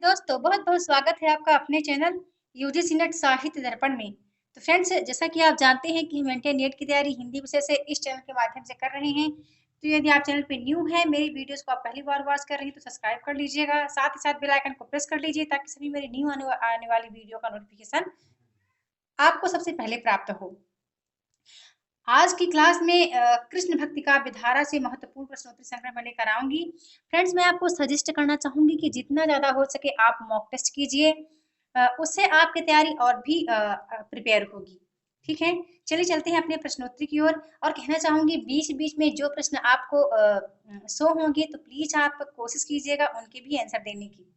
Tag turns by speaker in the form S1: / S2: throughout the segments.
S1: दोस्तों बहुत बहुत स्वागत है आपका अपने चैनल यूजीसी नेट साहित्य दर्पण में। तो फ्रेंड्स, जैसा कि आप जानते हैं कि हम इंडियन नेट की तैयारी हिंदी विषय से इस चैनल के माध्यम से कर रहे हैं। तो यदि आप चैनल पे न्यू हैं, मेरी वीडियोस को आप पहली बार वॉच कर रहे हैं तो सब्सक्राइब कर लीजिएगा। साथ ही साथ बेल आइकन को प्रेस कर लीजिए ताकि सभी मेरी न्यू आने वाली वीडियो का नोटिफिकेशन आपको सबसे पहले प्राप्त हो। आज की क्लास में कृष्ण भक्ति काव्य धारा से महत्वपूर्ण प्रश्नोत्तरी संग्रह मैं लेकर आऊंगी। फ्रेंड्स, मैं आपको सजेस्ट करना चाहूंगी कि जितना ज्यादा हो सके आप मॉक टेस्ट कीजिए। उससे आपकी तैयारी और भी प्रिपेयर होगी। ठीक है, चलिए चलते हैं अपने प्रश्नोत्तरी की ओर। और कहना चाहूंगी बीच बीच में जो प्रश्न आपको शो होंगे तो प्लीज आप कोशिश कीजिएगा उनके भी आंसर देने की।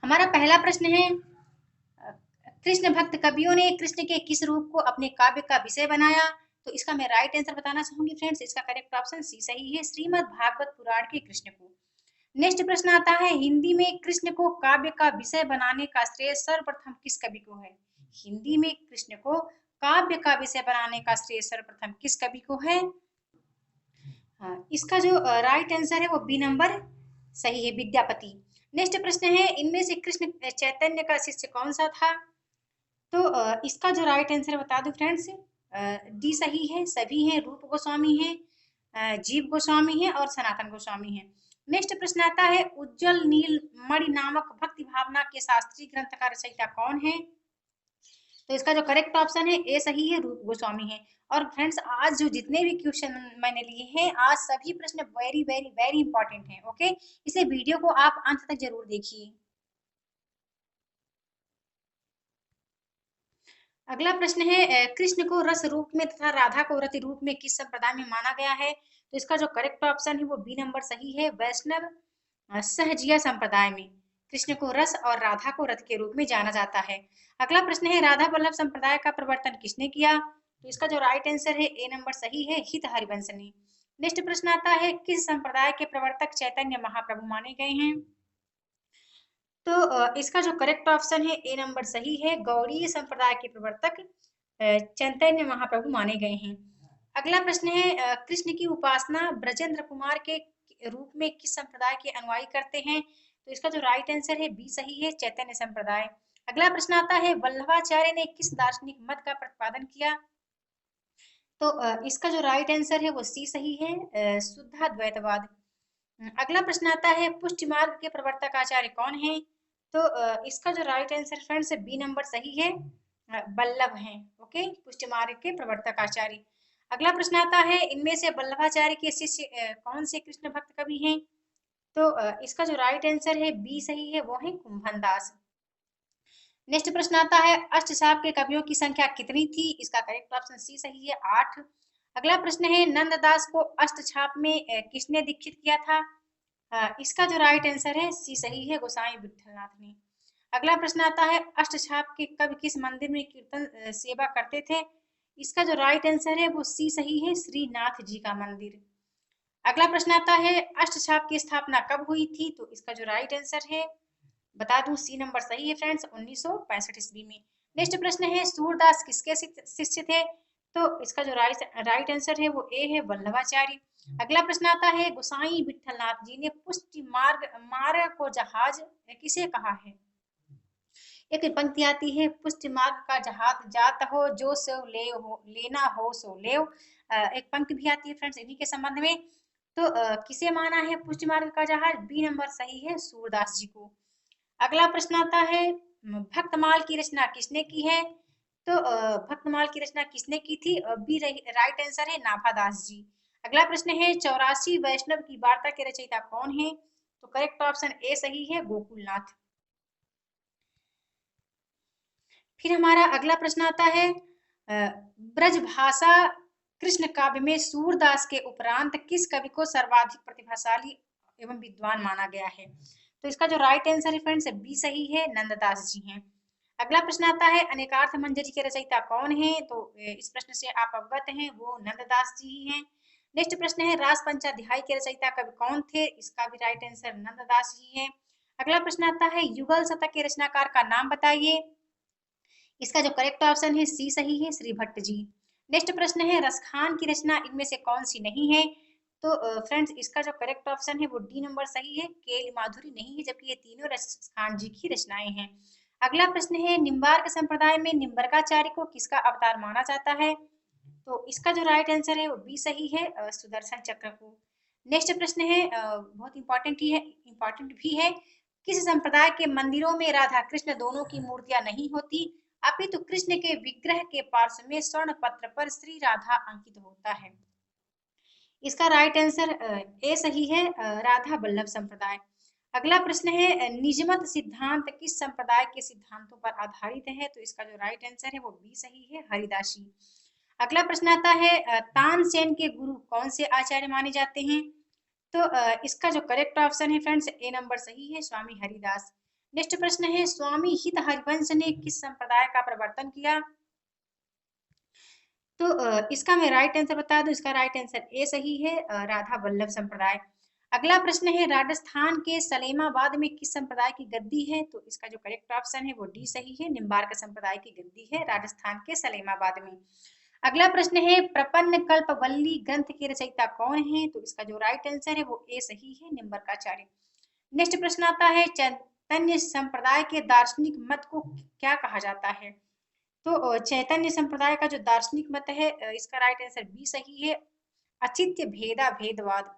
S1: हमारा पहला प्रश्न है, कृष्ण भक्त कवियों ने कृष्ण के किस रूप को अपने काव्य का विषय बनाया? तो इसका मैं राइट आंसर बताना चाहूंगी फ्रेंड्स। इसका करेक्ट ऑप्शन सी सही है, श्रीमद् भागवत पुराण के कृष्ण को। नेक्स्ट प्रश्न आता है, हिंदी में कृष्ण को काव्य का विषय बनाने का श्रेय सर्वप्रथम किस कवि को है? हिंदी में कृष्ण को काव्य का विषय बनाने का श्रेय सर्वप्रथम किस कवि को है? इसका जो राइट आंसर है वो बी नंबर सही है, विद्यापति। नेक्स्ट प्रश्न है, इनमें से कृष्ण चैतन्य का शिष्य कौन सा था? तो इसका जो राइट आंसर बता दूं फ्रेंड्स, डी सही है, सभी हैं, रूप गोस्वामी हैं, जीव गोस्वामी हैं और सनातन गोस्वामी हैं। नेक्स्ट प्रश्न आता है, उज्जवल नील मणि नामक भक्ति भावना के शास्त्रीय ग्रंथ का रचयिता कौन है? तो इसका जो करेक्ट ऑप्शन है ए सही है, रूप गोस्वामी है। और फ्रेंड्स, आज जो जितने भी क्वेश्चन मैंने लिए हैं, आज सभी प्रश्न वेरी वेरी वेरी इंपॉर्टेंट हैं। ओके, इसलिए वीडियो को आप अंत तक जरूर देखिए। अगला प्रश्न है, कृष्ण को रस रूप में तथा राधा को रति रूप में किस संप्रदाय में माना गया है? तो इसका जो करेक्ट ऑप्शन है वो बी नंबर सही है, वैष्णव सहजिया संप्रदाय में कृष्ण को रस और राधा को रथ के रूप में जाना जाता है। अगला प्रश्न है, राधा वल्लभ संप्रदाय का प्रवर्तन किसने किया? तो इसका जो राइट आंसर है ए नंबर सही है, हित हरिवंश ने। नेक्स्ट प्रश्न आता है, किस संप्रदाय के प्रवर्तक चैतन्य महाप्रभु माने गए हैं? तो इसका जो करेक्ट ऑप्शन है ए नंबर सही है, गौड़ीय संप्रदाय के प्रवर्तक चैतन्य महाप्रभु माने गए हैं। अगला प्रश्न है, कृष्ण की उपासना ब्रजेंद्र कुमार के रूप में किस संप्रदाय के अनुयायी करते हैं? तो इसका जो राइट आंसर है बी सही है, चैतन्य संप्रदाय। अगला प्रश्न आता है, वल्लभाचार्य ने किस दार्शनिक मत का प्रतिपादन किया? तो इसका जो राइट आंसर है वो सी सही है, शुद्धाद्वैतवाद। अगला प्रश्न आता है, पुष्टि मार्ग के प्रवर्तक आचार्य कौन है? तो इसका जो right answer friends B number सही है, वल्लभ हैं। ओके, पुष्टि मार्ग के प्रवर्तक आचार्य। अगला प्रश्न आता है, इनमें से वल्लभाचार्य के शिष्य कौन से कृष्ण भक्त कवि हैं? तो इसका जो राइट आंसर है बी सही है, वो है कुंभन दास। नेक्स्ट प्रश्न आता है, अष्टछाप के कवियों की संख्या कितनी थी? इसका करेक्ट ऑप्शन सी सही है, 8। अगला प्रश्न है, नंददास को अष्टछाप में किसने दीक्षित किया था? इसका जो राइट आंसर है सी सही है, गोसाई विठलनाथ ने। अगला प्रश्न आता है, अष्टछाप के कवि किस मंदिर में कीर्तन सेवा करते थे? इसका जो राइट आंसर है वो सी सही है, श्रीनाथ जी का मंदिर। अगला प्रश्न आता है, अष्टछाप की स्थापना कब हुई थी? तो इसका जो राइट आंसर है बता दूं सी नंबर सही है फ्रेंड्स, 1965 ईस्वी में। नेक्स्ट प्रश्न है, सूरदास किसके शिष्य थे? तो इसका जो राइट आंसर है वो ए है, वल्लभाचार्य। अगला प्रश्न आता है, गोसाई विठलनाथ जी ने पुष्टि मार्ग मार्ग को जहाज किसे कहा है? एक पंक्ति आती है, पुष्टि मार्ग का जहाज जात हो जो सो ले हो लेना हो सो ले। एक पंक्ति भी आती है फ्रेंड्स इन्हीं के संबंध में। तो किसे माना है पुष्टि मार्ग का जहाज? बी नंबर सही है, सूरदास जी को। अगला प्रश्न आता है, भक्तमाल की रचना किसने की है? तो भक्तमाल की रचना किसने की थी? बी राइट आंसर है, नाभादास जी। अगला प्रश्न है, 84 वैष्णव की वार्ता के रचयिता कौन है? तो करेक्ट ऑप्शन ए सही है, गोकुलनाथ। फिर हमारा अगला प्रश्न आता है, ब्रजभाषा कृष्ण काव्य में सूरदास के उपरांत किस कवि को सर्वाधिक प्रतिभाशाली एवं विद्वान माना गया है? तो इसका जो राइट आंसर है फ्रेंड्स बी सही है, नंददास जी हैं। अगला प्रश्न आता है, अनेकार्थ मंजरी के रचयिता कौन है? तो इस प्रश्न से आप अवगत हैं, वो नंददास जी ही हैं। नेक्स्ट प्रश्न है, रास पंचाध्याय के रचयिता कवि कौन थे? इसका भी राइट आंसर नंददास जी है। अगला प्रश्न आता है, युगल शतक के रचनाकार का नाम बताइए। इसका जो करेक्ट ऑप्शन है सी सही है, श्री भट्ट जी। नेक्स्ट प्रश्न है, रसखान की रचना इनमें से कौन सी नहीं है? तो फ्रेंड्स इसका जो करेक्ट ऑप्शन है वो डी नंबर सही है, केएल माधुरी नहीं है, जबकि ये तीनों रसखान जी की रचनाएं हैं। अगला प्रश्न है निम्बार्क संप्रदाय में निम्बर्काचार्य को किसका अवतार माना जाता है? तो इसका जो राइट आंसर है वो बी सही है, सुदर्शन चक्र को। नेक्स्ट प्रश्न है बहुत इंपॉर्टेंट भी है, किस संप्रदाय के मंदिरों में राधा कृष्ण दोनों की मूर्तियां नहीं होती, अपितु कृष्ण के विग्रह के पार्श्व में स्वर्ण पत्र पर श्री राधा अंकित होता है? इसका राइट आंसर ए सही है, राधा वल्लभ संप्रदाय। अगला प्रश्न है निजमत सिद्धांत किस संप्रदाय के सिद्धांतों पर आधारित है? तो इसका जो राइट आंसर है वो बी सही है, हरिदासी। अगला प्रश्न आता है तानसेन के गुरु कौन से आचार्य माने जाते हैं? तो इसका जो करेक्ट ऑप्शन है फ्रेंड्स ए नंबर सही है, स्वामी हरिदास। नेक्स्ट प्रश्न है स्वामी हित हरिवंश ने किस संप्रदाय का प्रवर्तन किया? तो इसका मैं राइट आंसर बता दूं, इसका राइट आंसर ए सही है, राधा वल्लभ संप्रदाय। अगला प्रश्न है राजस्थान के सलेमाबाद में किस संप्रदाय की गद्दी है? तो इसका जो करेक्ट ऑप्शन है वो डी सही है, निम्बार्क संप्रदाय की गद्दी है राजस्थान के सलेमाबाद में। अगला प्रश्न है प्रपन्न कल्पवल्ली ग्रंथ के रचयिता कौन है? तो इसका जो राइट आंसर है वो ए सही है, निम्बर्काचार्य। नेक्स्ट प्रश्न आता है चैतन्य संप्रदाय के दार्शनिक मत को क्या कहा जाता है? तो चैतन्य संप्रदाय का जो दार्शनिक मत है इसका राइट आंसर बी सही है, अचित्य भेदा भेदवाद।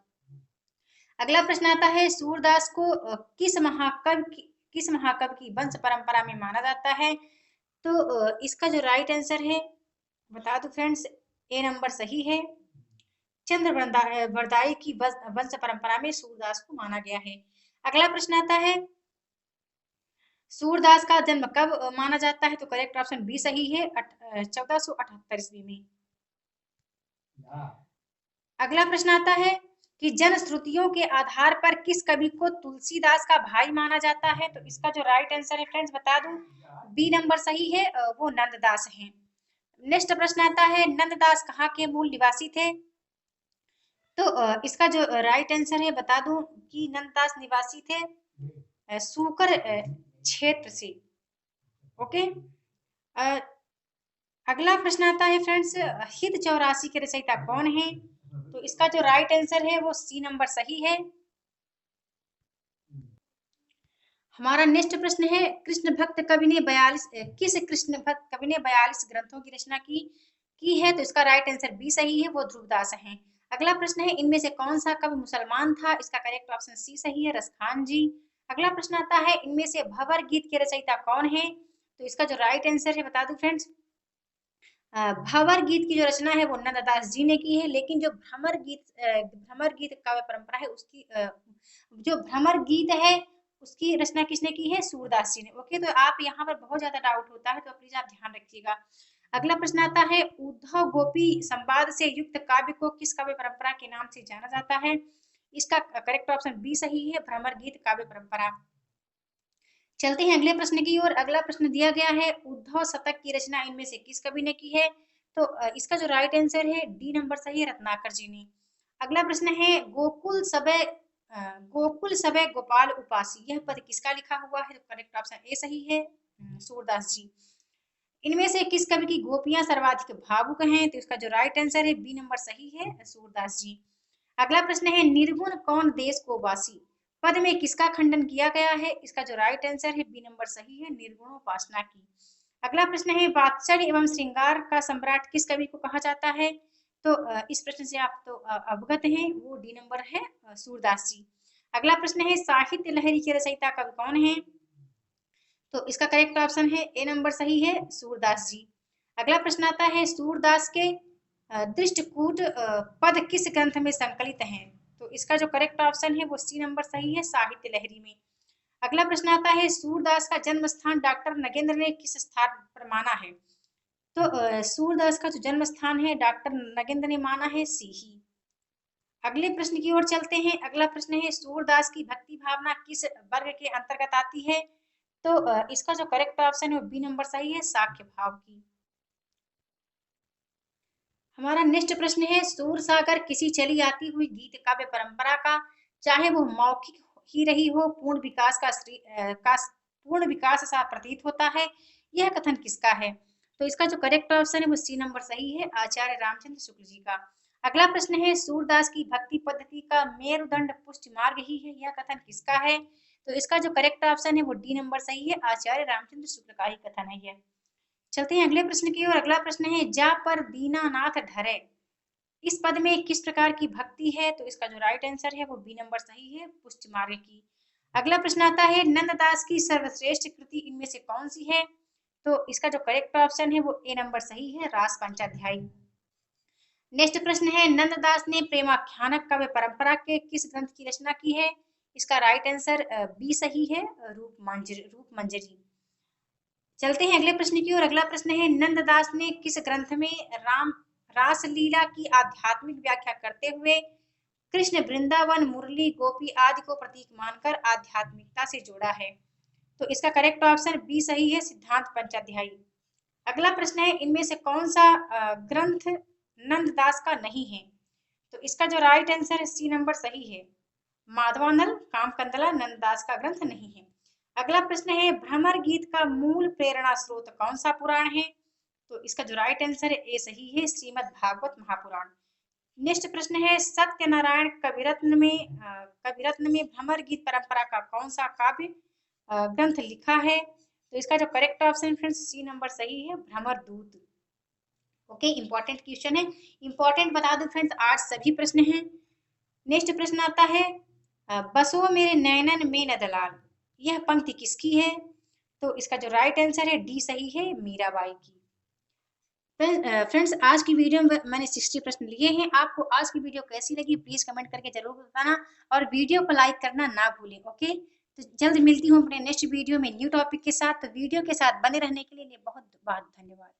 S1: अगला प्रश्न आता है सूरदास को किस महाकवि की वंश परंपरा में माना जाता है? तो इसका जो राइट आंसर है बता दो फ्रेंड्स, ए नंबर सही है, चंद्र वरदाई की वंश परंपरा में सूरदास को माना गया है। अगला प्रश्न आता है सूरदास का जन्म कब माना जाता है? तो करेक्ट ऑप्शन बी सही है, 1478 ईस्वी में। अगला प्रश्न आता है कि जन श्रुतियों के आधार पर किस कवि को तुलसीदास का भाई माना जाता है? तो इसका जो राइट आंसर है फ्रेंड्स बता दूं, बी नंबर सही है, वो नंददास हैं। नेक्स्ट प्रश्न आता है नंददास कहाँ के मूल निवासी थे? तो इसका जो राइट आंसर है बता दूं कि नंददास निवासी थे सूकर क्षेत्र से। ओके, अगला प्रश्न आता है फ्रेंड्स हित 84 के रचयिता कौन है? तो इसका जो राइट आंसर है वो सी नंबर सही है। हमारा नेक्स्ट प्रश्न है कृष्ण भक्त कवि ने 42 किस कृष्ण भक्त कवि ने 42 ग्रंथों की रचना की है? तो इसका राइट आंसर बी सही है, वो ध्रुवदास हैं। अगला प्रश्न है इनमें से कौन सा कवि मुसलमान था? इसका करेक्ट ऑप्शन सी सही है, रसखान जी। अगला प्रश्न आता है इनमें से भंवर गीत के रचयिता कौन है? तो इसका जो राइट आंसर है बता दूं फ्रेंड्स, भंवर गीत की जो रचना है वो नंददास जी ने की है, लेकिन जो भ्रमर गीत काव्य परंपरा है उसकी जो भ्रमर गीत है उसकी रचना किसने की है? सूरदास जी ने। ओके, तो आप यहाँ पर बहुत ज्यादा डाउट होता है तो प्लीज आप ध्यान रखिएगा। अगला प्रश्न आता है उद्धव गोपी संवाद से युक्त काव्य को किस काव्य परंपरा के नाम से जाना जाता है? इसका करेक्ट ऑप्शन बी सही है, भ्रमर गीत काव्य परंपरा। चलते हैं अगले प्रश्न की ओर। अगला प्रश्न दिया गया है उद्धव शतक की रचना इनमें से किस कवि ने की है? तो इसका जो राइट आंसर है डी नंबर सही है, रत्नाकर जी ने। अगला प्रश्न है गोकुल सबे गोपाल उपासी, यह पद किसका लिखा हुआ है? तो करेक्ट ऑप्शन ए सही है, सूरदास जी। इनमें से किस कवि की गोपियां सर्वाधिक भावुक हैं? तो इसका जो राइट आंसर है बी नंबर सही है, सूरदास जी। अगला प्रश्न है निर्गुण कौन देश को वासी, पद में किसका खंडन किया गया है? इसका जो राइट आंसर है बी नंबर सही है, निर्गुणोपासना की। अगला प्रश्न है वात्सल्य एवं श्रृंगार का सम्राट किस कवि को कहा जाता है? तो इस प्रश्न से आप तो अवगत हैं, वो डी नंबर है, सूरदास जी। अगला प्रश्न है साहित्य लहरी के रचयिता कवि कौन है? तो इसका करेक्ट ऑप्शन है ए नंबर सही है, सूरदास जी। अगला प्रश्न आता है सूरदास के दृष्टकूट पद किस ग्रंथ में संकलित हैं? तो इसका जो करेक्ट ऑप्शन है वो सी नंबर सही है, साहित्य लहरी में। अगला प्रश्न आता है सूरदास का जन्म स्थान डॉक्टर नगेंद्र ने किस स्थान पर माना है? तो सूरदास का जो जन्म स्थान है डॉक्टर नगेंद्र ने माना है सीही। अगले प्रश्न की ओर चलते हैं। अगला प्रश्न है सूरदास की भक्ति भावना किस वर्ग के अंतर्गत आती है? तो इसका जो करेक्ट ऑप्शन है वो बी नंबर सही है, साक्ष्य भाव की। हमारा नेक्स्ट प्रश्न है सूरसागर किसी चली आती हुई गीत काव्य परंपरा का, चाहे वो मौखिक ही रही हो, पूर्ण विकास सा प्रतीत होता है, यह कथन किसका है? तो इसका जो करेक्ट ऑप्शन है वो सी नंबर सही है, आचार्य रामचंद्र शुक्ल जी का। अगला प्रश्न है सूरदास की भक्ति पद्धति का मेरुदंड पुष्टि मार्ग ही है, यह कथन किसका है? तो इसका जो करेक्ट ऑप्शन है वो डी नंबर सही है, आचार्य रामचंद्र शुक्ल का ही कथन है यह। चलते हैं अगले प्रश्न की ओर। अगला प्रश्न है जा पर दीनानाथ धरे, इस पद में किस प्रकार की भक्ति है? तो इसका जो राइट आंसर है वो बी नंबर सही है, पुष्टि मार्ग की। अगला प्रश्न आता है नंददास की सर्वश्रेष्ठ कृति इनमें से कौन सी है? तो इसका जो करेक्ट ऑप्शन है वो ए नंबर सही है, रास पंचाध्यायी। नेक्स्ट प्रश्न है नंददास ने प्रेमाख्यानक काव्य परंपरा के किस ग्रंथ की रचना की है? इसका राइट आंसर बी सही है, रूप मंजरी। चलते हैं अगले प्रश्न की ओर। अगला प्रश्न है नंददास ने किस ग्रंथ में रासलीला की आध्यात्मिक व्याख्या करते हुए कृष्ण वृंदावन मुरली गोपी आदि को प्रतीक मानकर आध्यात्मिकता से जोड़ा है? तो इसका करेक्ट ऑप्शन बी सही है, सिद्धांत पंचाध्यायी। अगला प्रश्न है इनमें से कौन सा ग्रंथ नंददास का नहीं है? तो इसका जो राइट आंसर है सी नंबर सही है, माधवानल कामकंदला नंददास का ग्रंथ नहीं है। अगला प्रश्न है भ्रमर गीत का मूल प्रेरणा स्रोत कौन सा पुराण है? तो इसका जो राइट आंसर है ए सही है, श्रीमद् भागवत महापुराण। नेक्स्ट प्रश्न है सत्यनारायण कविरत्न में भ्रमर गीत परंपरा का कौन सा काव्य ग्रंथ लिखा है? तो इसका जो correct option friends C number सही है, Bhramar Doot. Okay, important question है, इंपॉर्टेंट बता दूं फ्रेंड्स आज सभी प्रश्न हैं। नेक्स्ट प्रश्न आता है बसो मेरे नैनन में नदलाल, यह पंक्ति किसकी है? तो इसका जो राइट आंसर है डी सही है, मीराबाई की। फ्रेंड्स आज की वीडियो में मैंने 60 प्रश्न लिए हैं। आपको आज की वीडियो कैसी लगी प्लीज कमेंट करके जरूर बताना और वीडियो को लाइक करना ना भूलें। ओके, तो जल्द मिलती हूँ अपने नेक्स्ट वीडियो में न्यू टॉपिक के साथ। तो वीडियो के साथ बने रहने के लिए बहुत बहुत धन्यवाद।